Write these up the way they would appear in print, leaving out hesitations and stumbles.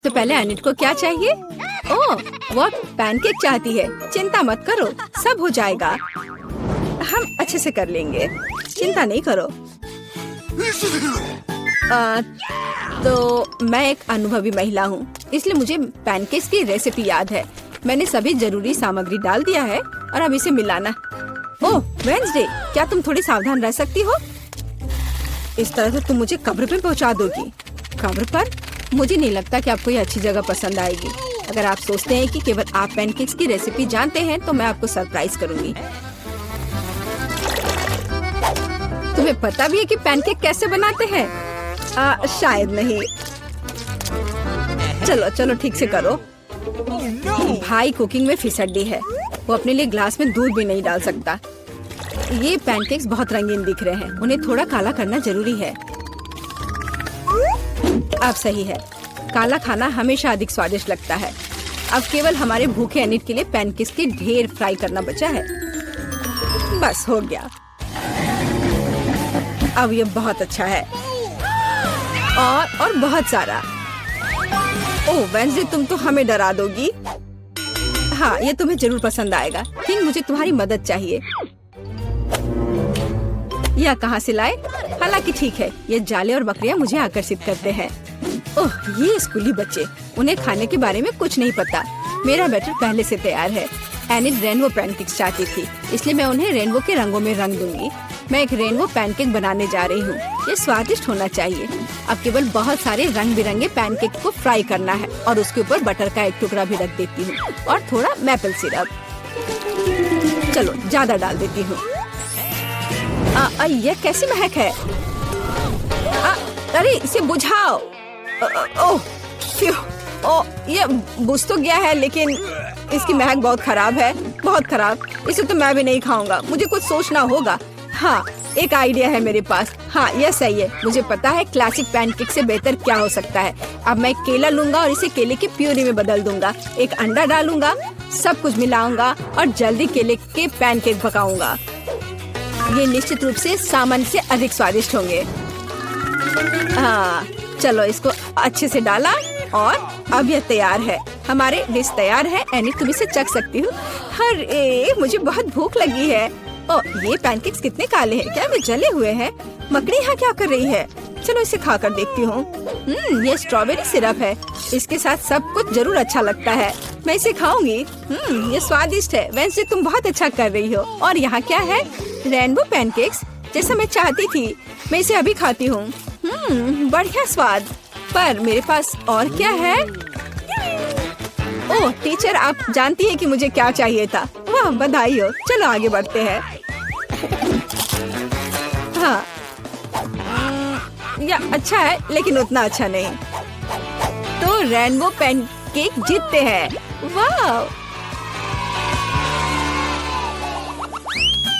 तो पहले अनिट को क्या चाहिए? ओह, वो पैनकेक चाहती है। चिंता मत करो, सब हो जाएगा। हम अच्छे से कर लेंगे, चिंता नहीं करो। तो मैं एक अनुभवी महिला हूँ, इसलिए मुझे पैनकेक्स की रेसिपी याद है। मैंने सभी जरूरी सामग्री डाल दिया है और अब इसे मिलाना। ओह वेंसडे, क्या तुम थोड़ी सावधान रह सकती हो? इस तरह से तुम मुझे कब्र पे पहुंचा दोगी। कब्र पर? मुझे नहीं लगता कि आपको ये अच्छी जगह पसंद आएगी। अगर आप सोचते हैं कि केवल आप पैनकेक्स की रेसिपी जानते हैं तो मैं आपको सरप्राइज करूंगी। तुम्हें पता भी है कि पैनकेक कैसे बनाते हैं? शायद नहीं। चलो चलो ठीक से करो। भाई कुकिंग में फिसड्डी है, वो अपने लिए ग्लास में दूध भी नहीं डाल सकता। ये पैनकेक्स बहुत रंगीन दिख रहे हैं, उन्हें थोड़ा काला करना जरूरी है। अब सही है, काला खाना हमेशा अधिक स्वादिष्ट लगता है। अब केवल हमारे भूखे अनिट के लिए पैनकेक्स के ढेर फ्राई करना बचा है। बस हो गया। अब ये बहुत अच्छा है और बहुत सारा। ओह वेंसडे, तुम तो हमें डरा दोगी। हाँ, ये तुम्हें जरूर पसंद आएगा। किंग, मुझे तुम्हारी मदद चाहिए। यह कहाँ से लाए? हालांकि ठीक है, ये जाले और बकरियां मुझे आकर्षित करते हैं। ओह, ये स्कूली बच्चे, उन्हें खाने के बारे में कुछ नहीं पता। मेरा बैटर पहले से तैयार है। एनिट रेनबो पैनकेक्स चाहती थी, इसलिए मैं उन्हें रेनबो के रंगों में रंग दूंगी। मैं एक रेनबो पैनकेक बनाने जा रही हूँ। ये स्वादिष्ट होना चाहिए। अब केवल बहुत सारे रंग बिरंगे पैनकेक को फ्राई करना है और उसके ऊपर बटर का एक टुकड़ा भी रख देती हूँ और थोड़ा मैपल सिरप। चलो ज्यादा डाल देती हूँ। यह कैसी महक है? अरे इसे बुझाओ। ओह, ये बुझ तो गया है, लेकिन इसकी महक बहुत खराब है, बहुत खराब। इसे तो मैं भी नहीं खाऊंगा, मुझे कुछ सोचना होगा। हाँ, एक आइडिया है मेरे पास। हाँ, यह सही है। मुझे पता है क्लासिक पैनकेक से बेहतर क्या हो सकता है। अब मैं केला लूंगा और इसे केले की प्यूरी में बदल दूंगा। एक अंडा डालूंगा, सब कुछ मिलाऊंगा और जल्दी केले के पैनकेक पकाऊंगा। ये निश्चित रूप से सामान्य से अधिक स्वादिष्ट होंगे। हाँ, चलो इसको अच्छे से डाला और अब यह तैयार है। हमारे डिश तैयार है। एनिट, तुम इसे चख सकती हो। अरे मुझे बहुत भूख लगी है। ओह, ये पैनकेक्स कितने काले हैं, क्या वे जले हुए हैं? मकड़ी यहाँ क्या कर रही है? चलो इसे खा कर देखती हूँ। ये स्ट्रॉबेरी सिरप है, इसके साथ सब कुछ जरूर अच्छा लगता है। मैं इसे खाऊंगी। ये स्वादिष्ट है। वैसे तुम बहुत अच्छा कर रही हो। और यहाँ क्या है? रेनबो पैनकेक्स, जैसा मैं चाहती थी। मैं इसे अभी खाती हूँ। बढ़िया स्वाद। पर मेरे पास और क्या है? ओह टीचर, आप जानती है कि मुझे क्या चाहिए था। वाह, बधाई हो। चलो आगे बढ़ते हैं। हाँ, या अच्छा है, लेकिन उतना अच्छा नहीं। तो रेनबो पैनकेक जीतते हैं। वाह।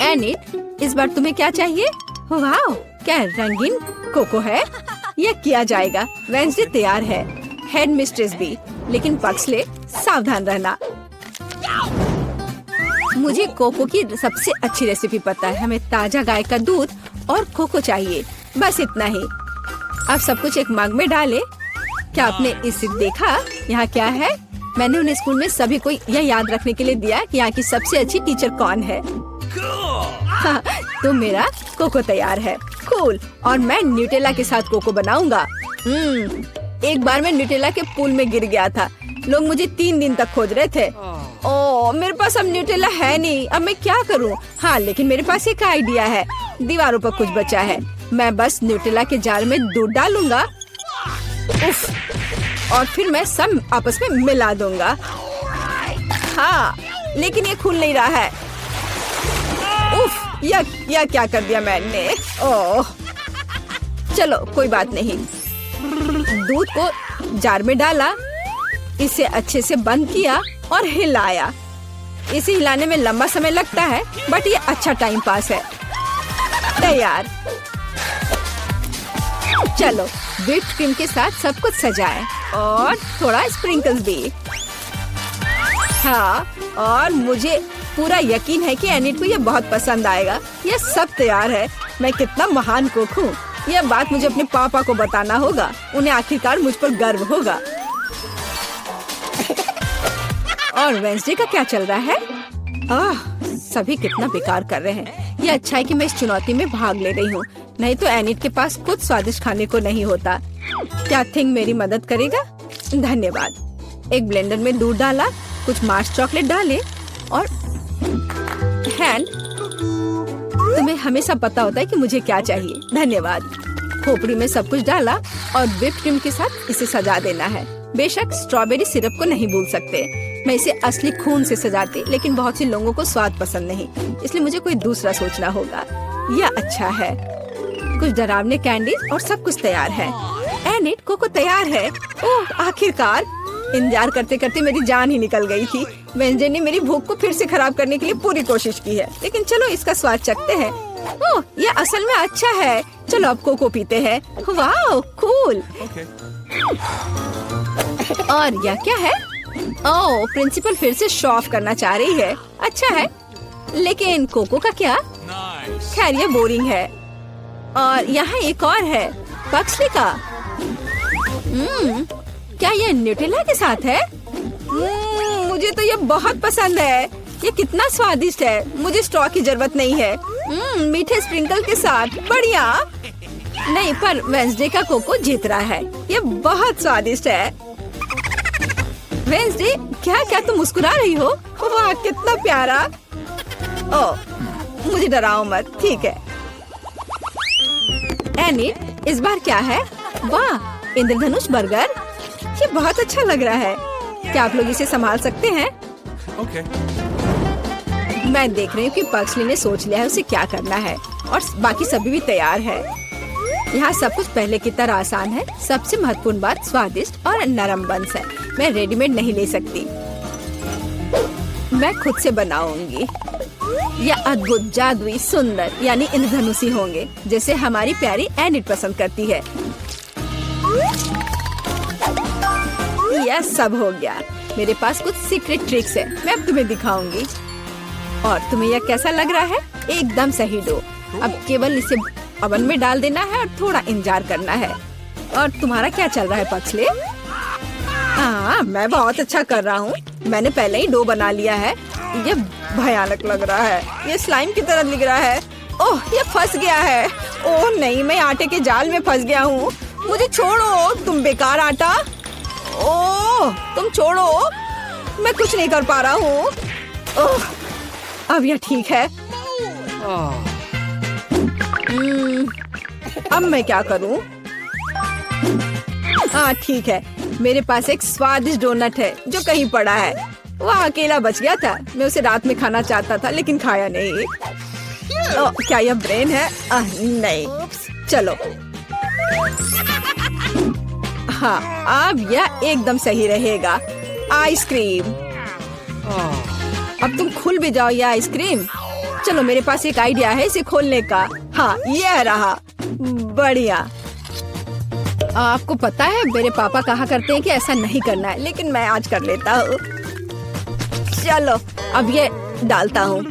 एनिट, इस बार तुम्हें क्या चाहिए? वाह, क्या रंगीन कोको है? यह किया जाएगा। वेंसडे तैयार है, हेड मिस्ट्रेस भी, लेकिन पक्सले सावधान रहना। मुझे कोको की सबसे अच्छी रेसिपी पता है। हमें ताजा गाय का दूध और कोको चाहिए, बस इतना ही। अब सब कुछ एक मग में डालें। क्या आपने इसे देखा? यहाँ क्या है? मैंने उन्हें स्कूल में सभी को यह याद रखने के लिए दिया कि यहाँ की सबसे अच्छी टीचर कौन है। हाँ, तो मेरा कोको तैयार है। कूल। और मैं न्यूटेला के साथ कोको बनाऊंगा। एक बार मैं न्यूटेला के पूल में गिर गया था। लोग मुझे 3 दिन तक खोज रहे थे। ओह, मेरे पास अब न्यूटेला है नहीं। अब मैं क्या करूं? हाँ, लेकिन मेरे पास एक आइडिया है। दीवारों पर कुछ बचा है। मैं बस न्यूटेला के जार में दूध डालूंगा। उफ, और फिर मैं सब आपस में मिला दूंगा। हाँ, लेकिन ये खुल नहीं रहा है। उफ, यह क्या कर दिया मैंने? ओह, चलो कोई बात नहीं। दूध को जार में डाला, इसे अच्छे से बंद किया और हिलाया। इसे हिलाने में लंबा समय लगता है, बट ये अच्छा टाइम पास है। तैयार। चलो व्हिप्ड क्रीम के साथ सब कुछ सजाएं और थोड़ा स्प्रिंकल्स भी। हाँ, और मुझे पूरा यकीन है कि एनिट को ये बहुत पसंद आएगा। ये सब तैयार है। मैं कितना महान कुक हूँ। यह बात मुझे अपने पापा को बताना होगा। उन्हें आखिरकार मुझ पर गर्व होगा। और वेंसडे का क्या चल रहा है? सभी कितना बेकार कर रहे हैं। ये अच्छा है कि मैं इस चुनौती में भाग ले रही हूँ, नहीं तो एनिट के पास कुछ स्वादिष्ट खाने को नहीं होता। क्या थिंग मेरी मदद करेगा? धन्यवाद। एक ब्लेंडर में दूध डाला, कुछ मार्श चॉकलेट डाले और हैंड। तुम्हें हमेशा पता होता है कि मुझे क्या चाहिए। धन्यवाद। खोपड़ी में सब कुछ डाला और व्हिप क्रीम के साथ इसे सजा देना है। बेशक स्ट्रॉबेरी सिरप को नहीं भूल सकते। मैं इसे असली खून से सजाती, लेकिन बहुत से लोगों को स्वाद पसंद नहीं, इसलिए मुझे कोई दूसरा सोचना होगा। यह अच्छा है। कुछ डरावने कैंडी और सब कुछ तैयार है। एनिट, कोको तैयार है। ओह, आखिरकार। इंतजार करते करते मेरी जान ही निकल गई थी। वेंसडे ने मेरी भूख को फिर से खराब करने के लिए पूरी कोशिश की है, लेकिन चलो इसका स्वाद चखते हैं। ओह, ये असल में अच्छा है। चलो अब कोको पीते हैं। वाह, कूल। और यह क्या है? ओह, प्रिंसिपल फिर से शो ऑफ करना चाह रही है। अच्छा है, लेकिन कोको का क्या? खैर, ये बोरिंग है। और यहाँ एक और है, पक्सली का। क्या ये न्यूटेला के साथ है? मुझे तो ये बहुत पसंद है। ये कितना स्वादिष्ट है। मुझे स्ट्रॉ की जरूरत नहीं है। मीठे स्प्रिंकल के साथ बढ़िया। नहीं, पर वेंसडे का कोको जीत रहा है। ये बहुत स्वादिष्ट है। वेंसडे, क्या तुम मुस्कुरा रही हो? वाह, कितना प्यारा। ओह, मुझे डराओ मत, ठीक है। एनिट, इस बार क्या है? वाह, इंद्रधनुष बर्गर। ये बहुत अच्छा लग रहा है। क्या आप लोग इसे संभाल सकते हैं? Okay. मैं देख रही हूँ कि पक्सली ने सोच लिया है उसे क्या करना है, और बाकी सभी भी तैयार है। यहाँ सब कुछ पहले की तरह आसान है। सबसे महत्वपूर्ण बात स्वादिष्ट और नरम बंस है। मैं रेडीमेड नहीं ले सकती, मैं खुद से बनाऊंगी। यह अद्भुत, जादुई, सुंदर यानी इंद्रधनुषी होंगे, जैसे हमारी प्यारी एनिट पसंद करती है। यह सब हो गया। मेरे पास कुछ सीक्रेट ट्रिक्स है, मैं अब तुम्हें दिखाऊंगी। और तुम्हें यह कैसा लग रहा है? एकदम सही डो। अब केवल इसे ओवन में डाल देना है और थोड़ा इंतजार करना है। और तुम्हारा क्या चल रहा है पक्सले? हाँ, मैं बहुत अच्छा कर रहा हूँ। मैंने पहले ही डो बना लिया है। ये भयानक लग रहा है। ये स्लाइम की तरह दिख रहा है। ओह, ये फंस गया है। ओह नहीं, मैं आटे के जाल में फंस गया हूँ। मुझे छोड़ो, तुम बेकार आटा। ओह, तुम छोड़ो, मैं कुछ नहीं कर पा रहा हूँ। ओह, अब यह ठीक है। अब मैं क्या करूँ? हाँ ठीक है, मेरे पास एक स्वादिष्ट डोनट है जो कहीं पड़ा है। वह अकेला बच गया था। मैं उसे रात में खाना चाहता था, लेकिन खाया नहीं। क्या यह ब्रेन है? नहीं, चलो। हाँ, अब यह एकदम सही रहेगा। आइसक्रीम। अब तुम खुल भी जाओ, यह आइसक्रीम। चलो, मेरे पास एक आइडिया है इसे खोलने का। हाँ, यह रहा। बढ़िया। आपको पता है मेरे पापा कहा करते हैं कि ऐसा नहीं करना है, लेकिन मैं आज कर लेता हूँ। चलो, अब ये डालता हूँ।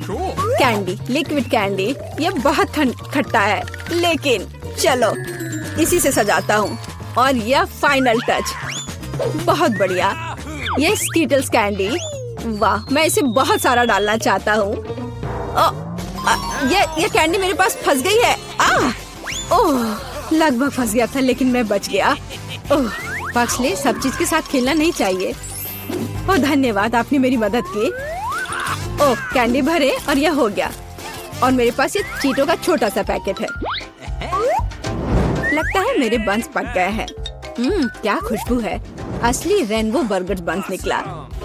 Candy, liquid candy. ये बहुत खट्टा है, लेकिन चलो इसी से सजाता हूँ। और यह फाइनल टच। बहुत बढ़िया। ये स्कीटल्स कैंडी। वाह, मैं इसे बहुत सारा डालना चाहता हूँ। ये कैंडी मेरे पास फंस गई है। ओह, लगभग फंस गया था, लेकिन मैं बच गया। ओह, पक्सले, सब चीज के साथ खेलना नहीं चाहिए। ओह, धन्यवाद, आपने मेरी मदद की। ओह, कैंडी भरे और यह हो गया। और मेरे पास ये चीटो का छोटा सा पैकेट है। लगता है मेरे बंस पक गए हैं। क्या खुशबू है। असली रेनबो बर्गर बंस निकला,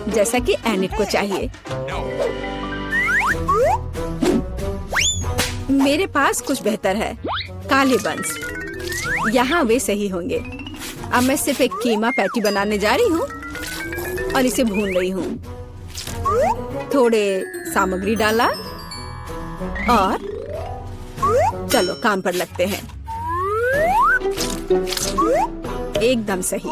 जैसा कि एनिट को चाहिए। मेरे पास कुछ बेहतर है, काले बंस। यहाँ वे सही होंगे। अब मैं सिर्फ एक कीमा पैटी बनाने जा रही हूँ और इसे भून रही हूँ। थोड़े सामग्री डाला और चलो काम पर लगते हैं। एकदम सही।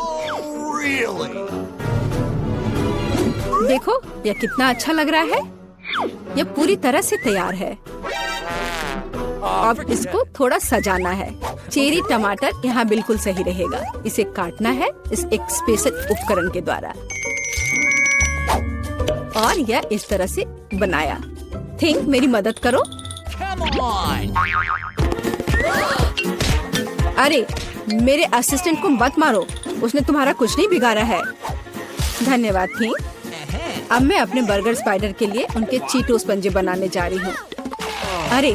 देखो, यह कितना अच्छा लग रहा है। यह पूरी तरह से तैयार है। अब इसको थोड़ा सजाना है। चेरी टमाटर यहाँ बिल्कुल सही रहेगा। इसे काटना है इस एक स्पेशल उपकरण के द्वारा और यह इस तरह से बनाया। थिंक मेरी मदद करो। अरे मेरे असिस्टेंट को मत मारो, उसने तुम्हारा कुछ नहीं बिगाड़ा है। धन्यवाद थिंक। अब मैं अपने बर्गर स्पाइडर के लिए उनके चीटोस पंजे बनाने जा रही हूँ। अरे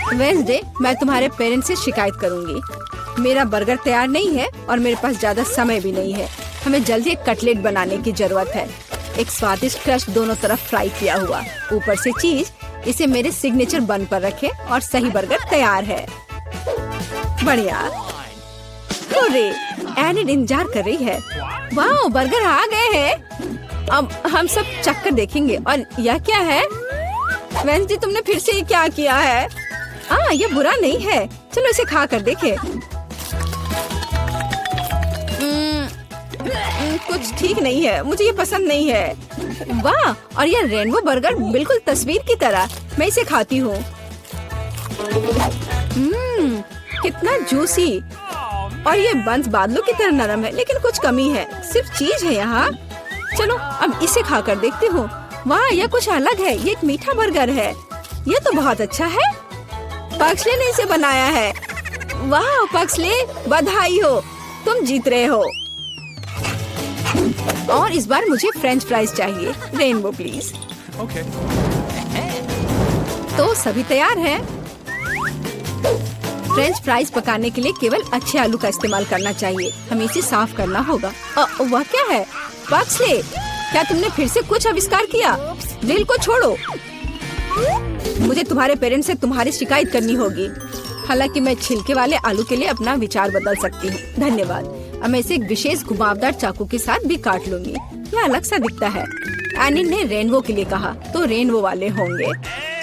वेडनेसडे, मैं तुम्हारे पेरेंट्स से शिकायत करूंगी। मेरा बर्गर तैयार नहीं है और मेरे पास ज्यादा समय भी नहीं है। हमें जल्दी एक कटलेट बनाने की जरूरत है। एक स्वादिष्ट क्रस्ट दोनों तरफ फ्राई किया हुआ, ऊपर से चीज। इसे मेरे सिग्नेचर बन पर रखें और सही बर्गर तैयार है। बढ़िया। अरे एनिड इंतजार कर रही है। वाह, बर्गर आ गए हैं। अब हम सब चक्कर देखेंगे। और यह क्या है? वेडनेसडे, तुमने फिर से ये क्या किया है? ये बुरा नहीं है, चलो इसे खा कर देखे। कुछ ठीक नहीं है, मुझे ये पसंद नहीं है। वाह, और ये रेनबो बर्गर बिल्कुल तस्वीर की तरह। मैं इसे खाती हूँ। कितना जूसी। और ये बंस बादलों की तरह नरम है, लेकिन कुछ कमी है। सिर्फ चीज है यहाँ। चलो अब इसे खाकर देखती हूँ। वाह, यह कुछ अलग है। ये एक मीठा बर्गर है। ये तो बहुत अच्छा है। पक्सले ने इसे बनाया है। वाह पक्सले, बधाई हो, तुम जीत रहे हो। और इस बार मुझे फ्रेंच फ्राइज चाहिए। Rainbow please. Okay. तो सभी तैयार हैं। फ्रेंच फ्राइज पकाने के लिए केवल अच्छे आलू का इस्तेमाल करना चाहिए। हमें इसे साफ करना होगा। वह क्या है? पक्सले, क्या तुमने फिर से कुछ आविष्कार किया? दिल को छोड़ो। मुझे तुम्हारे पेरेंट्स से तुम्हारी शिकायत करनी होगी। हालांकि मैं छिलके वाले आलू के लिए अपना विचार बदल सकती हूँ। धन्यवाद। अब मैं इसे एक विशेष घुमावदार चाकू के साथ भी काट लूंगी। यह अलग सा दिखता है। एनिड ने रेनबो के लिए कहा, तो रेनबो वाले होंगे।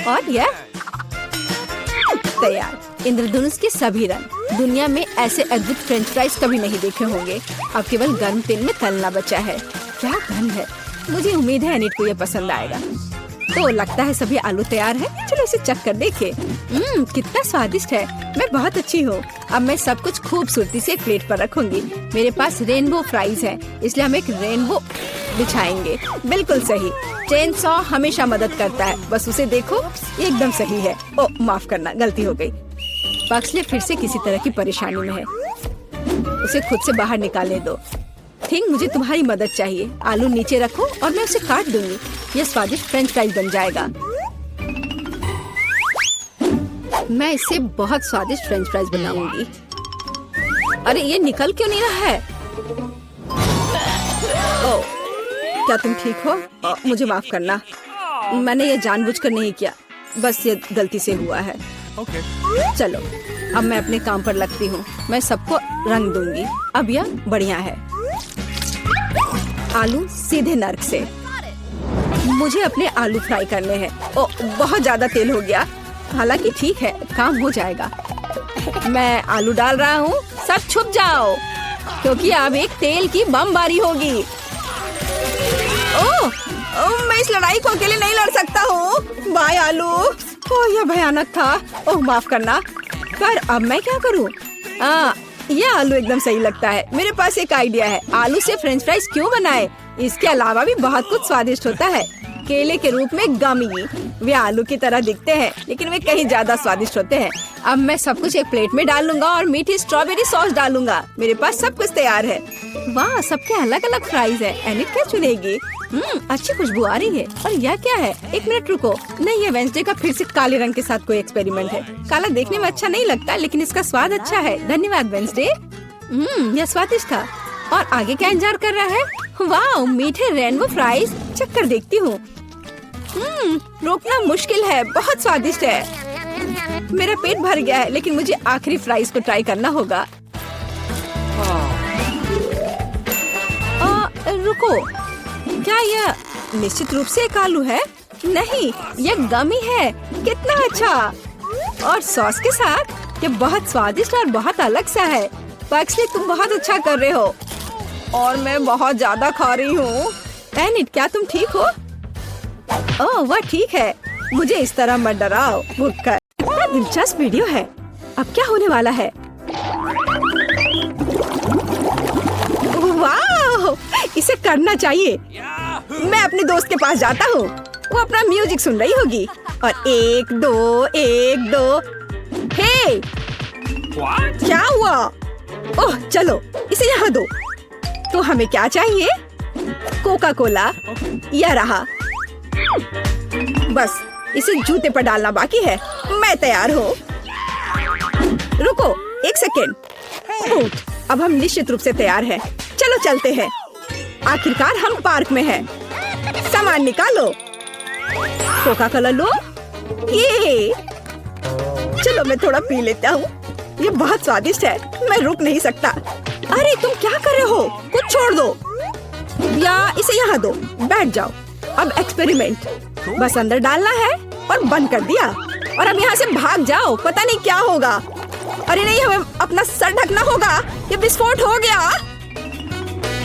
और यह तैयार। इंद्रधनुष के सभी रंग। दुनिया में ऐसे अद्भुत फ्रेंच फ्राइज कभी नहीं देखे होंगे। अब केवल गर्म तेल में तलना बचा है। क्या गंध है। मुझे उम्मीद है एनिड को यह पसंद आएगा। तो लगता है सभी आलू तैयार है। चलो इसे चख कर देखे। कितना स्वादिष्ट है। मैं बहुत अच्छी हूँ। अब मैं सब कुछ खूबसूरती से एक प्लेट पर रखूंगी। मेरे पास रेनबो फ्राइज है, इसलिए हम एक रेनबो बिछाएंगे। बिल्कुल सही। चेन सॉ हमेशा मदद करता है। बस उसे देखो, ये एकदम सही है। ओ माफ करना, गलती हो गई। पक्सले फिर से किसी तरह की परेशानी में है। उसे खुद से बाहर निकालने दो। थिंक, मुझे तुम्हारी मदद चाहिए। आलू नीचे रखो और मैं उसे काट दूंगी। यह स्वादिष्ट फ्रेंच फ्राइज बन जाएगा। मैं इससे बहुत स्वादिष्ट फ्रेंच फ्राइज बनाऊंगी। अरे ये निकल क्यों नहीं रहा है? ओह, क्या तुम ठीक हो? मुझे माफ करना, मैंने ये जानबूझकर नहीं किया। बस ये गलती से हुआ है। Okay. चलो अब मैं अपने काम पर लगती हूँ। मैं सबको रंग दूंगी। अब यह बढ़िया है। आलू सीधे नर्क से। मुझे अपने आलू फ्राई करने हैं। ओ बहुत ज्यादा तेल हो गया। हालांकि ठीक है, काम हो जाएगा। मैं आलू डाल रहा हूँ। सब छुप जाओ, क्योंकि अब एक तेल की बमबारी होगी। ओह, मैं इस लड़ाई को अकेले नहीं लड़ सकता हूँ। बाय आलू। ओह यह भयानक था। ओह माफ करना। पर अब मैं क्या करूँ? यह आलू एकदम सही लगता है। मेरे पास एक आइडिया है। आलू से फ्रेंच फ्राइज क्यों बनाए? इसके अलावा भी बहुत कुछ स्वादिष्ट होता है। केले के रूप में गमी। वे आलू की तरह दिखते हैं, लेकिन वे कहीं ज्यादा स्वादिष्ट होते हैं। अब मैं सब कुछ एक प्लेट में डाल लूंगा और मीठी स्ट्रॉबेरी सॉस डालूंगा। मेरे पास सब कुछ तैयार है। वाह, सबके अलग अलग फ्राइज है। एनिड क्या चुनेगी? अच्छी खुशबू आ रही है। और यह क्या है? एक मिनट रुको। नहीं, ये वेडनेसडे का फिर से काले रंग के साथ कोई एक्सपेरिमेंट है। काला देखने में अच्छा नहीं लगता, लेकिन इसका स्वाद अच्छा है। धन्यवाद वेडनेसडे। यह स्वादिष्ट था। और आगे क्या इंतजार कर रहा है? वाह, मीठे रेनबो फ्राइज। चक्कर देखती हूँ। रोकना मुश्किल है। बहुत स्वादिष्ट है। मेरा पेट भर गया है, लेकिन मुझे आखिरी फ्राइज को ट्राई करना होगा। रुको, क्या यह निश्चित रूप से एक आलू है? नहीं, यह गमी है। कितना अच्छा। और सॉस के साथ ये बहुत स्वादिष्ट और बहुत अलग सा है। पक्सले, तुम बहुत अच्छा कर रहे हो। और मैं बहुत ज्यादा खा रही हूँ। एनिड, क्या तुम ठीक हो? ओह, वह ठीक है। मुझे इस तरह मत डराओ। भूख कर। इतना दिलचस्प वीडियो है। अब क्या होने वाला है? वाह, इसे करना चाहिए। मैं अपने दोस्त के पास जाता हूँ। वो अपना म्यूजिक सुन रही होगी। और 1 2 1 2। हे, क्या हुआ? ओह चलो इसे यहाँ दो। तो हमें क्या चाहिए? Coca Cola. यह रहा। बस इसे जूते पर डालना बाकी है। मैं तैयार हूँ। रुको 1 सेकेंड। अब हम निश्चित रूप से तैयार हैं। चलो चलते हैं। आखिरकार हम पार्क में हैं। सामान निकालो। कोका कोला लो। ये चलो मैं थोड़ा पी लेता हूँ। ये बहुत स्वादिष्ट है। मैं रुक नहीं सकता। अरे तुम क्या कर रहे हो? कुछ छोड़ दो या इसे यहाँ दो। बैठ जाओ। अब एक्सपेरिमेंट। बस अंदर डालना है और बंद कर दिया। और अब यहाँ से भाग जाओ। पता नहीं क्या होगा। अरे नहीं, हमें अपना सर ढकना होगा। ये विस्फोट हो गया।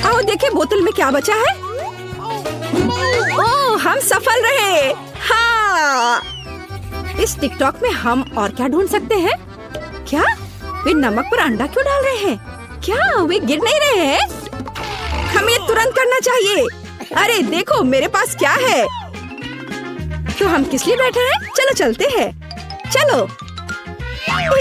आओ देखें बोतल में क्या बचा है। ओह, हम सफल रहे। हाँ, इस टिकटॉक में हम और क्या ढूंढ सकते हैं? क्या वे नमक पर अंडा क्यों डाल रहे हैं? क्या वे गिर नहीं रहे हैं? हमें तुरंत करना चाहिए। अरे देखो मेरे पास क्या है। तो हम किस लिए बैठे हैं? चलो चलते हैं। चलो यहाँ को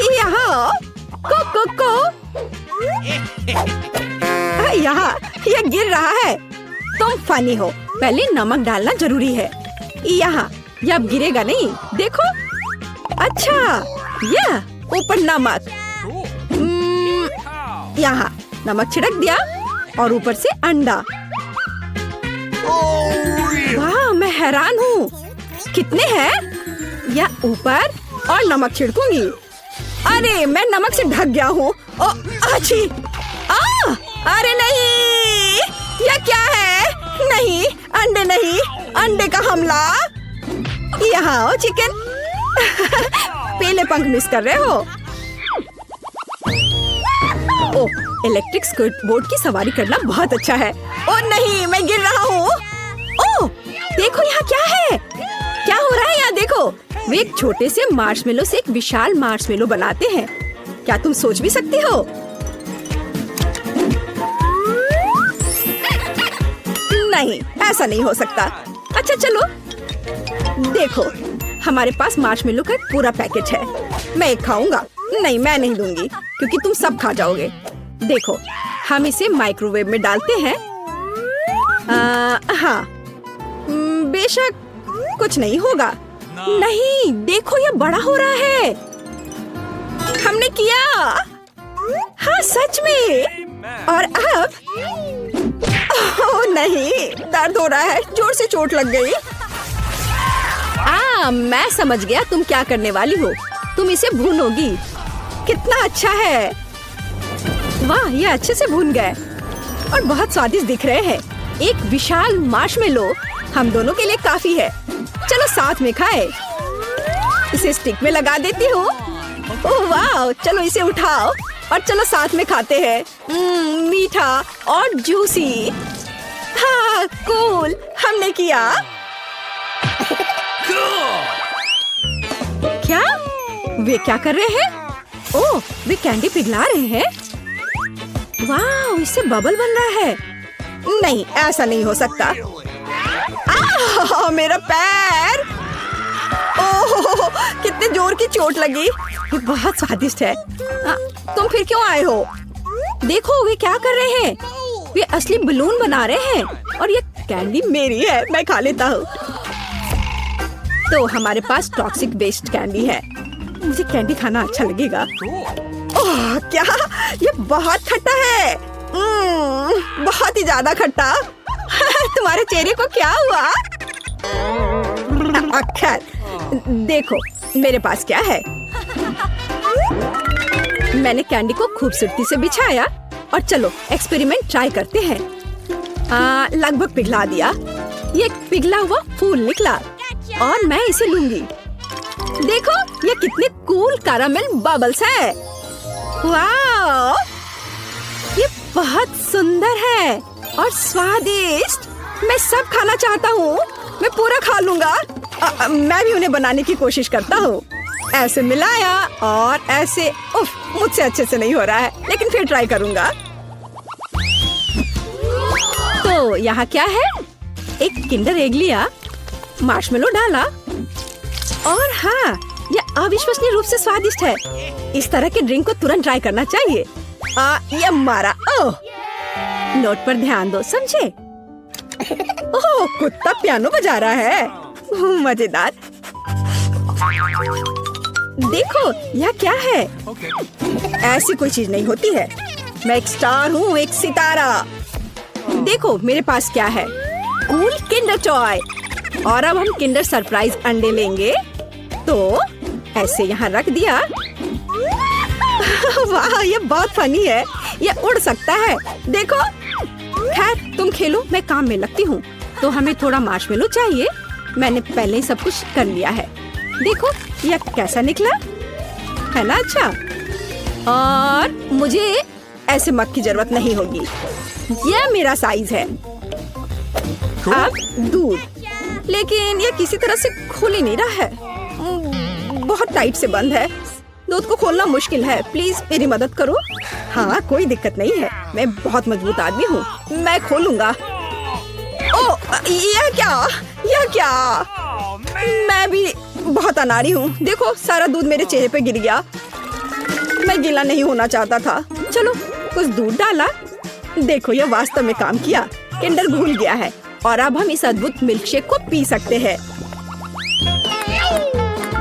यहाँ ये गिर रहा है। तुम फनी हो। पहले नमक डालना जरूरी है। यहाँ ये अब गिरेगा नहीं। देखो। अच्छा, यह ऊपर नमक। यहाँ नमक छिड़क दिया और ऊपर से अंडा। वाह, मैं हैरान हूँ। कितने हैं? या ऊपर और नमक छिड़कूंगी। अरे मैं नमक से ढक गया हूँ। अच्छी। अरे नहीं, यह क्या है? नहीं, अंडे नहीं। अंडे का हमला। यहाँ आओ चिकन। पीले पंख मिस कर रहे हो। ओह, इलेक्ट्रिक स्केट बोर्ड की सवारी करना बहुत अच्छा है। ओह नहीं, मैं गिर रहा हूँ। ओह देखो यहाँ क्या है। क्या हो रहा है यहाँ देखो। वे एक छोटे से मार्शमेलो से एक विशाल मार्शमेलो बनाते हैं। क्या तुम सोच भी सकती हो? नहीं, ऐसा नहीं हो सकता। अच्छा चलो देखो, हमारे पास मार्शमेलो का एक पूरा पैकेट है। मैं एक खाऊंगा। नहीं, मैं नहीं दूंगी क्योंकि तुम सब खा जाओगे। देखो, हम इसे माइक्रोवेव में डालते हैं। हाँ, बेशक कुछ नहीं होगा। नहीं, देखो ये बड़ा हो रहा है। हमने किया। हाँ सच में। और अब ओह नहीं, दर्द हो रहा है। जोर से चोट लग गई। मैं समझ गया तुम क्या करने वाली हो। तुम इसे भूनोगी। कितना अच्छा है। वाह, ये अच्छे से भून गए और बहुत स्वादिष्ट दिख रहे हैं। एक विशाल मार्शमेलो हम दोनों के लिए काफी है। चलो साथ में खाए। इसे स्टिक में लगा देती हूँ। ओह वाह, चलो इसे उठाओ और चलो साथ में खाते हैं। मीठा और जूसी। हाँ कूल, हमने किया। क्या वे क्या कर रहे हैं? ओह, वे कैंडी पिघला रहे हैं। वाह, इससे बबल बन रहा है। नहीं, ऐसा नहीं हो सकता। मेरा पैर। ओह, कितने जोर की चोट लगी। ये बहुत स्वादिष्ट है। तुम फिर क्यों आए हो? देखो वे क्या कर रहे हैं। वे असली बलून बना रहे हैं और ये कैंडी मेरी है। मैं खा लेता हूँ। तो हमारे पास टॉक्सिक वेस्ट कैंडी है। मुझे कैंडी खाना अच्छा लगेगा। ओह क्या, ये बहुत खट्टा है। बहुत ही ज्यादा खट्टा। तुम्हारे चेहरे को क्या हुआ? खैर, देखो मेरे पास क्या है। मैंने कैंडी को खूबसूरती से बिछाया और चलो एक्सपेरिमेंट ट्राई करते हैं। लगभग पिघला दिया। ये पिघला हुआ फूल निकला और मैं इसे लूंगी। देखो ये कितने कूल कैरामेल बबल्स हैं। वाह, ये बहुत सुंदर है और स्वादिष्ट। मैं सब खाना चाहता हूँ। मैं पूरा खा लूंगा। मैं भी उन्हें बनाने की कोशिश करता हूँ। ऐसे मिलाया और ऐसे। उफ, मुझसे अच्छे से नहीं हो रहा है, लेकिन फिर ट्राई करूंगा। तो यहाँ क्या है? एक किंडर एग लिया, मार्शमेलो डाला और हाँ, यह अविश्वसनीय रूप से स्वादिष्ट है। इस तरह के ड्रिंक को तुरंत ट्राई करना चाहिए। ये मारा। ओह, नोट पर ध्यान दो, समझे? ओह, कुत्ता पियानो बजा रहा है, मजेदार। देखो, यह क्या है? ऐसी कोई चीज नहीं होती है। मैं एक स्टार हूँ, एक सितारा। देखो मेरे पास क्या है, कूल किंडर टॉय। और अब हम किंडर सरप्राइज अंडे लेंगे। तो ऐसे यहाँ रख दिया। वाह, ये बहुत फनी है, ये उड़ सकता है। देखो। खैर तुम खेलो, मैं काम में लगती हूँ। तो हमें थोड़ा मार्शमेलो चाहिए। मैंने पहले ही सब कुछ कर लिया है। देखो यह कैसा निकला है ना? अच्छा, और मुझे ऐसे मग की जरूरत नहीं होगी। यह मेरा साइज है। अब दूध, लेकिन यह किसी तरह से खुल ही नहीं रहा है, बहुत टाइट से बंद है। दूध को खोलना मुश्किल है, प्लीज मेरी मदद करो। हाँ, कोई दिक्कत नहीं है, मैं बहुत मजबूत आदमी हूँ, मैं खोलूंगा। ओह, यह क्या? यह क्या? मैं भी बहुत अनाड़ी हूँ। देखो, सारा दूध मेरे चेहरे पे गिर गया। मैं गीला नहीं होना चाहता था। चलो, कुछ दूध डाला। देखो, यह वास्तव में काम किया। किंडर घुल गया है और अब हम इस अद्भुत मिल्कशेक को पी सकते हैं।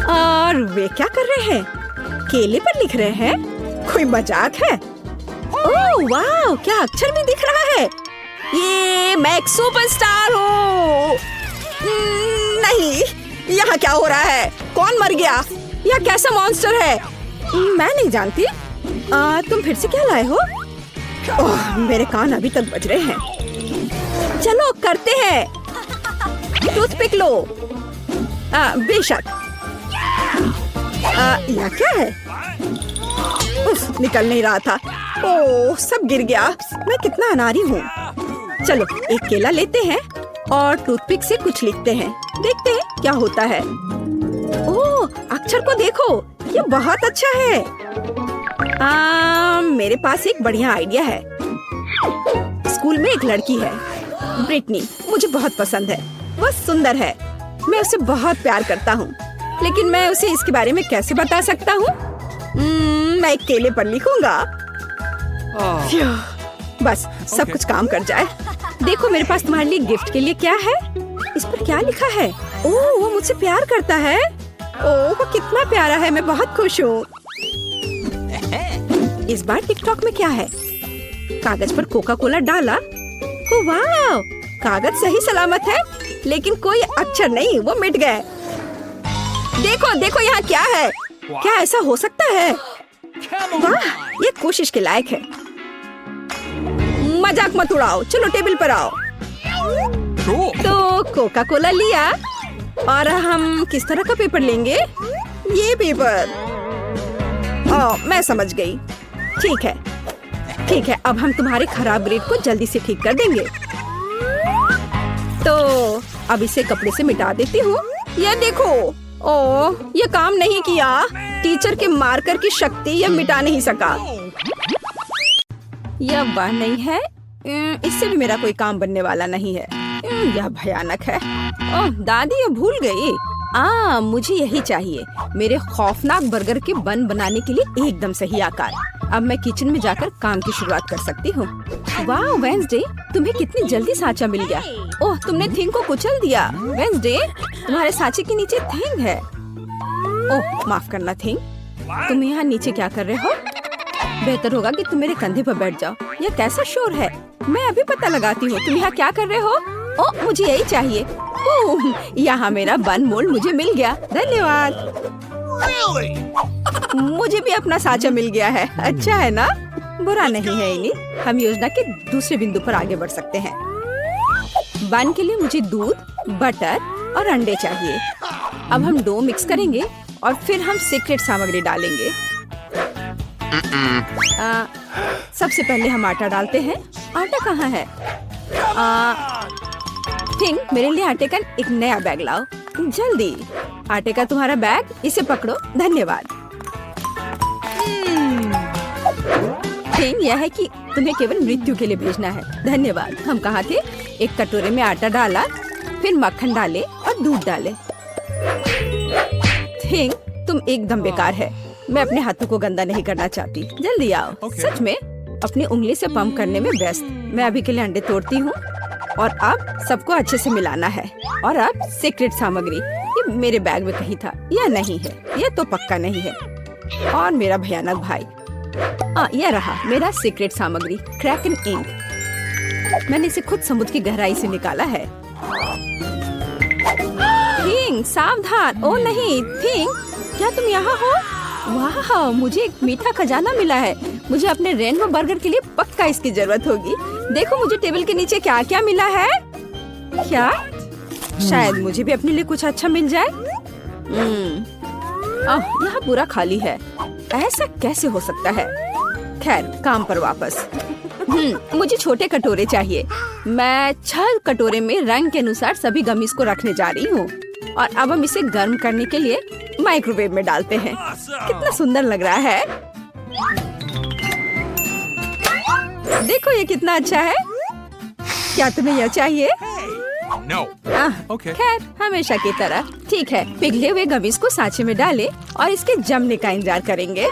और वे क्या कर रहे हैं? केले पर लिख रहे हैं? कोई मजाक है? ओह वाह, क्या अक्षर भी दिख रहा है। ये मैं एक सुपरस्टार हूँ। नहीं, यहाँ क्या हो रहा है? कौन मर गया? यह कैसा मॉन्स्टर है? मैं नहीं जानती। तुम फिर से क्या लाए हो? ओह, मेरे कान अभी तक बज रहे हैं। चलो करते हैं। टूथपिक लो। बेशक। यह क्या है? उफ, निकल नहीं रहा था। ओह, सब गिर गया। मैं कितना अनाड़ी हूँ। चलो एक केला लेते हैं और टूथपिक से कुछ लिखते हैं। देखते हैं क्या होता है। ओह, अक्षर को देखो, ये बहुत अच्छा है। मेरे पास एक बढ़िया आइडिया है। स्कूल में एक लड़की है, ब्रिटनी, मुझे बहुत पसंद है। वह सुंदर है, मैं उसे बहुत प्यार करता हूँ, लेकिन मैं उसे इसके बारे में कैसे बता सकता हूँ? मैं एक केले पर लिखूंगा। बस सब कुछ काम कर जाए। देखो मेरे पास तुम्हारे लिए गिफ्ट के लिए क्या है। इस पर क्या लिखा है? ओह, वो मुझसे प्यार करता है। ओह, वो कितना प्यारा है, मैं बहुत खुश हूँ। इस बार टिकटॉक में क्या है? कागज पर कोका कोला डाला। ओह वाह, कागज सही सलामत है, लेकिन कोई अक्षर नहीं, वो मिट गए। देखो देखो, यहाँ क्या है? क्या ऐसा हो सकता है? वाह, ये कोशिश के लायक है। मजाक मत उड़ाओ, चलो टेबल पर आओ। तो कोका कोला लिया और हम किस तरह का पेपर लेंगे? ये पेपर। ओह, मैं समझ गई। ठीक है, ठीक है, अब हम तुम्हारे खराब ग्रेड को जल्दी से ठीक कर देंगे। तो अब इसे कपड़े से मिटा देती हूँ। ये देखो। ओह, ये काम नहीं किया। टीचर के मार्कर की शक्ति यह मिटा नहीं सका। यह वह नहीं है, इससे भी मेरा कोई काम बनने वाला नहीं है। यह भयानक है। ओह दादी, ये भूल गई। मुझे यही चाहिए, मेरे खौफनाक बर्गर के बन बनाने के लिए एकदम सही आकार। अब मैं किचन में जाकर काम की शुरुआत कर सकती हूँ। वाह वेंसडे, तुम्हें कितनी जल्दी सांचा मिल गया। ओह, तुमने थिंग को कुचल दिया। वेंसडे, तुम्हारे सांचे के नीचे थिंग है। ओह माफ करना थिंग, तुम यहाँ नीचे क्या कर रहे हो? बेहतर होगा कि तुम मेरे कंधे पर बैठ जाओ। यह कैसा शोर है? मैं अभी पता लगाती हूँ। तुम यहाँ क्या कर रहे हो? ओह, मुझे यही चाहिए। ओह, यहाँ मेरा बन मोल्ड मुझे मिल गया, धन्यवाद। मुझे भी अपना सांचा मिल गया है, अच्छा है ना? बुरा नहीं है इनी। हम योजना के दूसरे बिंदु पर आगे बढ़ सकते हैं। बन के लिए मुझे दूध, बटर और अंडे चाहिए। अब हम डो मिक्स करेंगे और फिर हम सीक्रेट सामग्री डालेंगे। सबसे पहले हम आटा डालते हैं। आटा कहाँ है? थिंक, मेरे लिए आटे का एक नया बैग लाओ, जल्दी। आटे का तुम्हारा बैग, इसे पकड़ो। धन्यवाद। थिंग यह है कि तुम्हें केवल मृत्यु के लिए भेजना है। धन्यवाद। हम कहाँ थे? एक कटोरे में आटा डाला, फिर मक्खन डाले और दूध डाले। थिंग तुम एकदम बेकार है। मैं अपने हाथों को गंदा नहीं करना चाहती। जल्दी आओ। सच में अपनी उंगली से पंप करने में व्यस्त। मैं अभी के लिए अंडे तोड़ती हूँ और अब सबको अच्छे से मिलाना है। और अब सीक्रेट सामग्री, ये मेरे बैग में कहीं था या नहीं है, ये तो पक्का नहीं है। और मेरा भयानक भाई, यह रहा मेरा सीक्रेट सामग्री, क्रैकन इंक। मैंने इसे खुद समुद्र की गहराई से निकाला है। थिंग सावधान। ओ नहीं थिंग, क्या तुम यहाँ हो? वाह, मुझे एक मीठा खजाना मिला है। मुझे अपने रेनबो बर्गर के लिए पक्का इसकी जरूरत होगी। देखो मुझे टेबल के नीचे क्या क्या मिला है। क्या? शायद मुझे भी अपने लिए कुछ अच्छा मिल जाए। यहाँ पूरा खाली है। ऐसा कैसे हो सकता है? खैर, काम पर वापस। मुझे छोटे कटोरे चाहिए। मैं 6 कटोरे में रंग के अनुसार सभी गमीज को रखने जा रही हूँ। और अब हम इसे गर्म करने के लिए माइक्रोवेव में डालते हैं। कितना सुंदर लग रहा है। देखो ये कितना अच्छा है। क्या तुम्हें यह चाहिए? No. Okay. खैर, हमेशा की तरह। ठीक है, पिघले हुए गमीज को सांचे में डालें और इसके जमने का इंतजार करेंगे।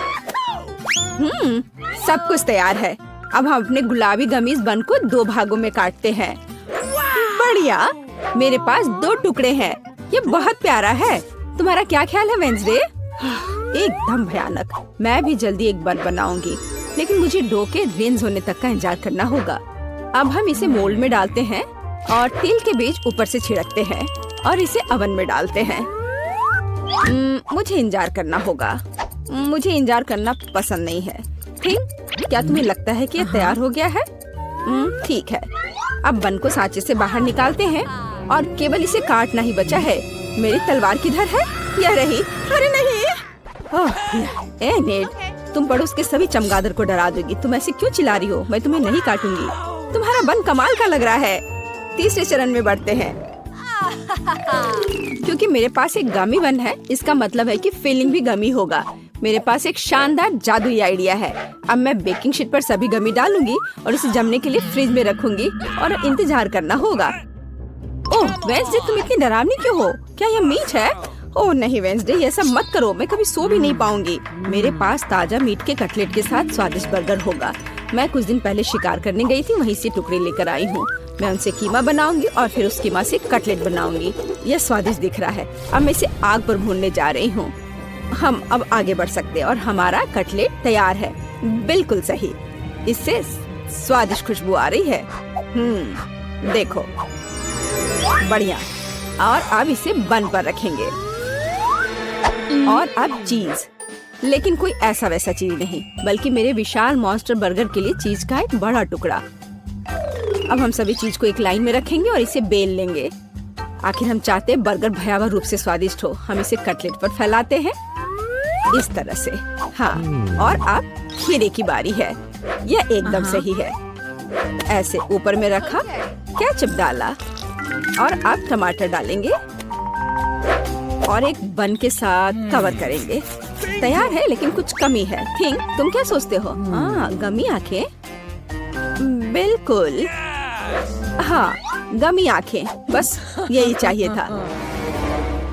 सब कुछ तैयार है। अब हम अपने गुलाबी गमीज बन को 2 भागों में काटते हैं। बढ़िया, मेरे पास 2 टुकड़े हैं। ये बहुत प्यारा है। तुम्हारा क्या ख्याल है वेंसडे? एकदम भयानक। मैं भी जल्दी एक बन बनाऊंगी, लेकिन मुझे डो के रेंज होने तक का इंतजार करना होगा। अब हम इसे मोल्ड में डालते हैं और तिल के बीज ऊपर से छिड़कते हैं और इसे ओवन में डालते हैं। मुझे इंतजार करना होगा। मुझे इंतजार करना पसंद नहीं है। ठीक, क्या तुम्हें लगता है कि ये तैयार हो गया है? ठीक है, अब बन को सांचे से बाहर निकालते हैं और केवल इसे काटना ही बचा है। मेरी तलवार किधर है? यह रही। अरे नहीं। ए नेड, तुम पड़ोस के सभी चमगादड़ को डरा दोगी। तुम ऐसे क्यों चिल्ला रही हो? मैं तुम्हें नहीं काटूंगी। तुम्हारा बन कमाल का लग रहा है। तीसरे चरण में बढ़ते हैं। क्योंकि मेरे पास एक गमी बन है, इसका मतलब है कि फिलिंग भी गमी होगा। मेरे पास एक शानदार जादुई आइडिया है। अब मैं बेकिंग शीट पर सभी गमी डालूंगी और इसे जमने के लिए फ्रिज में रखूंगी और इंतजार करना होगा। ओह वेंसडे, तुम इतनी डरावनी क्यों हो? क्या यह मीट है? ओह नहीं वेंसडे, ये सब मत करो। मैं कभी सो भी नहीं पाऊंगी। मेरे पास ताजा मीट के कटलेट के साथ स्वादिष्ट बर्गर होगा। मैं कुछ दिन पहले शिकार करने गई थी, वहीं से टुकड़े लेकर आई हूँ। मैं उनसे कीमा बनाऊंगी और फिर उस कीमा से कटलेट बनाऊंगी। यह स्वादिष्ट दिख रहा है। अब मैं इसे आग पर भूनने जा रही हूँ। हम अब आगे बढ़ सकते हैं और हमारा कटलेट तैयार है। बिल्कुल सही, इससे स्वादिष्ट खुशबू आ रही है। देखो, बढ़िया। और अब इसे बन पर रखेंगे। और अब चीज, लेकिन कोई ऐसा वैसा चीज नहीं, बल्कि मेरे विशाल मॉन्स्टर बर्गर के लिए चीज का एक बड़ा टुकड़ा। अब हम सभी चीज को एक लाइन में रखेंगे और इसे बेल लेंगे। आखिर हम चाहते हैं बर्गर भयावह रूप से स्वादिष्ट हो। हम इसे कटलेट पर फैलाते हैं इस तरह से। हाँ, और अब खीरे की बारी है। यह एकदम सही है। ऐसे ऊपर में रखा, केचप डाला और अब टमाटर डालेंगे और एक बन के साथ कवर करेंगे। तैयार है, लेकिन कुछ कमी है। थिंक, तुम क्या सोचते हो? गमी आंखें। बिल्कुल, हाँ, गमी आंखें, बस यही चाहिए था।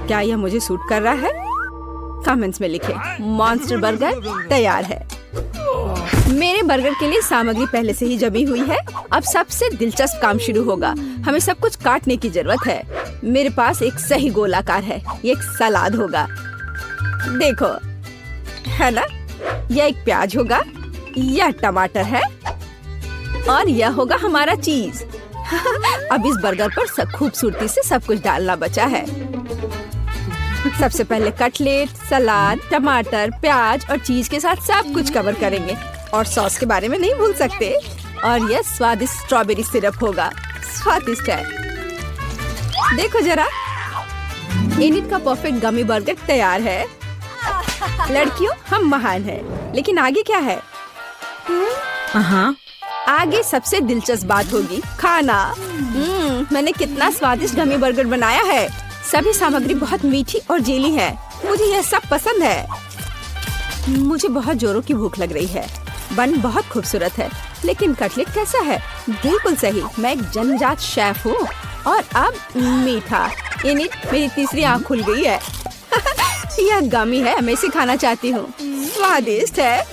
क्या यह मुझे सूट कर रहा है? कमेंट्स में लिखें। मॉन्स्टर बर्गर तैयार है। मेरे बर्गर के लिए सामग्री पहले से ही जमी हुई है। अब सबसे दिलचस्प काम शुरू होगा। हमें सब कुछ काटने की जरूरत है। मेरे पास एक सही गोलाकार है। ये एक सलाद होगा। देखो, है ना? यह एक प्याज होगा, यह टमाटर है और यह होगा हमारा चीज। अब इस बर्गर पर खूबसूरती से सब कुछ डालना बचा है। सबसे पहले कटलेट, सलाद, टमाटर, प्याज और चीज के साथ सब कुछ कवर करेंगे। और सॉस के बारे में नहीं भूल सकते। और यह स्वादिष्ट स्ट्रॉबेरी सिरप होगा। स्वादिष्ट है। देखो जरा, एनिट का परफेक्ट गमी बर्गर तैयार है। लड़कियों, हम महान हैं, लेकिन आगे क्या है? आगे सबसे दिलचस्प बात होगी खाना। मैंने कितना स्वादिष्ट गमी बर्गर बनाया है। सभी सामग्री बहुत मीठी और जेली है। मुझे यह सब पसंद है। मुझे बहुत जोरों की भूख लग रही है। बन बहुत खूबसूरत है, लेकिन कटलेट कैसा है? बिल्कुल सही, मैं एक जन्मजात शेफ हूँ। और अब मीठा। इनिट, मेरी तीसरी आँख खुल गई है। यह गमी है, मैं इसे खाना चाहती हूँ। स्वादिष्ट है,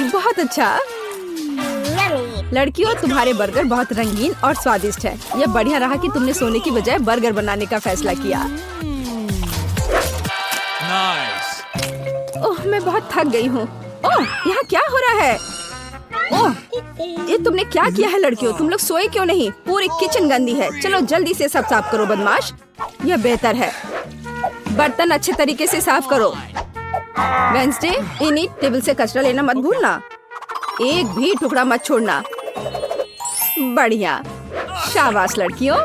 बहुत अच्छा। लड़कियों, तुम्हारे बर्गर बहुत रंगीन और स्वादिष्ट है। यह बढ़िया रहा कि तुमने सोने की बजाय बर्गर बनाने का फैसला किया। Nice. ओह, मैं बहुत थक गई हूँ। ओह, यहाँ क्या हो रहा है? ओह, ये तुमने क्या किया है लड़कियों? तुम लोग सोए क्यों नहीं? पूरी किचन गंदी है। चलो जल्दी से सब साफ करो बदमाश। यह बेहतर है। बर्तन अच्छे तरीके से साफ करो। वेंसडे, इनिट, टेबल से कचरा लेना मत भूलना। एक भी टुकड़ा मत छोड़ना। बढ़िया, शाबाश लड़कियों।